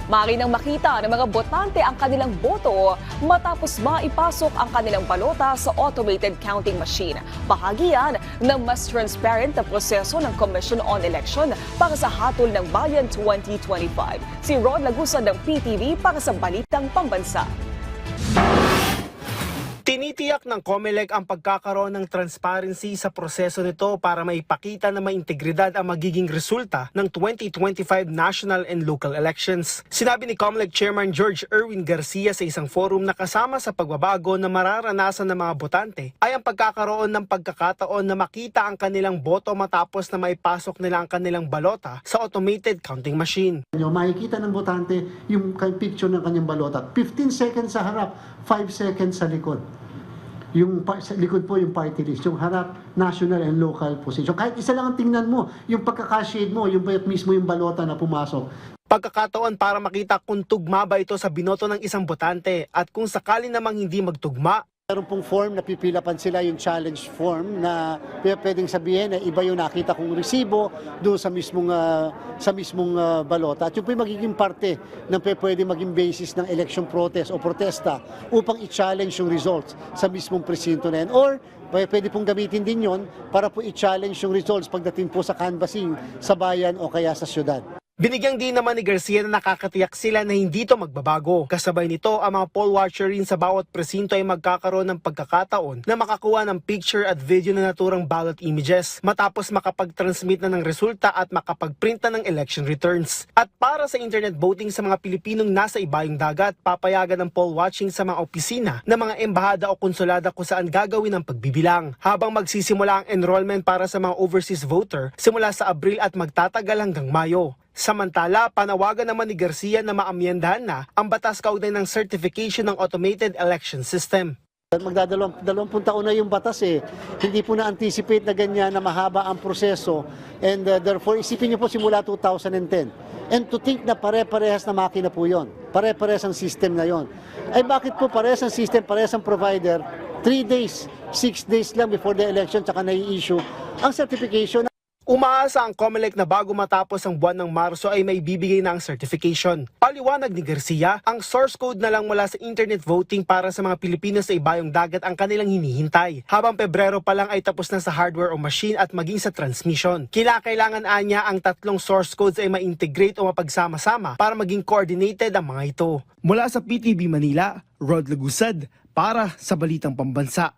Maaari nang makita ng mga botante ang kanilang boto matapos maipasok ang kanilang balota sa automated counting machine. Bahagi yan ng mas transparent na proseso ng Commission on Election para sa Hatol ng Bayan 2025. Si Rod Lagusan ng PTV para sa Balitang Pambansa. Tinitiyak ng COMELEC ang pagkakaroon ng transparency sa proseso nito para maipakita na may integridad ang magiging resulta ng 2025 national and local elections. Sinabi ni COMELEC Chairman George Erwin Garcia sa isang forum na kasama sa pagbabago na mararanasan ng mga botante ay ang pagkakaroon ng pagkakataon na makita ang kanilang boto matapos na maipasok nila ang kanilang balota sa automated counting machine. Makikita ng botante yung picture ng kanyang balota. 15 seconds sa harap, 5 seconds sa likod. Yung sa likod po yung party list, yung harap, national and local position. Kahit isa lang ang tingnan mo, yung pagkakashade mo, yung mismo yung balota na pumasok. Pagkakataon para makita kung tugma ba ito sa binoto ng isang botante at kung sakali namang hindi magtugma. Meron pong form na pipilapan sila, yung challenge form na pwedeng sabihin na iba yung nakita kong resibo doon sa mismong balota. At yung po yung magiging parte ng pwedeng maging basis ng election protest o protesta upang i-challenge yung results sa mismong presinto na yan. Or pwede pong gamitin din yon para po i-challenge yung results pagdating po sa canvassing sa bayan o kaya sa syudad. Binigyang din naman ni Garcia na nakakatiyak sila na hindi ito magbabago. Kasabay nito, ang mga poll watcher rin sa bawat presinto ay magkakaroon ng pagkakataon na makakuha ng picture at video na naturang ballot images matapos makapag-transmit na ng resulta at makapag-print na ng election returns. At para sa internet voting sa mga Pilipinong nasa ibayong dagat, papayagan ng poll watching sa mga opisina ng mga embahada o konsulada kung saan gagawin ang pagbibilang. Habang magsisimula ang enrollment para sa mga overseas voter simula sa Abril at magtatagal hanggang Mayo. Samantala, panawagan naman ni Garcia na maamyendahan na ang batas kaugnay ng certification ng automated election system. Magdadalawampung taon na yung batas eh. Hindi po na-anticipate na ganyan na mahaba ang proseso. And therefore, isipin niyo po simula 2010. And to think na pare-parehas na makina po yun. Pare-parehas ang system na yon. Ay bakit po parehas ang system, parehas ang provider? 3 days, 6 days lang before the election tsaka na-i-issue ang certification. Umaasa ang COMELEC na bago matapos ang buwan ng Marso ay may bibigay na ang certification. Paliwanag ni Garcia, ang source code na lang mula sa internet voting para sa mga Pilipino sa ibayong dagat ang kanilang hinihintay. Habang Pebrero pa lang ay tapos na sa hardware o machine at maging sa transmission. Kailangan anya ang tatlong source codes ay ma-integrate o mapagsama-sama para maging coordinated ang mga ito. Mula sa PTV Manila, Rod Lagusad para sa Balitang Pambansa.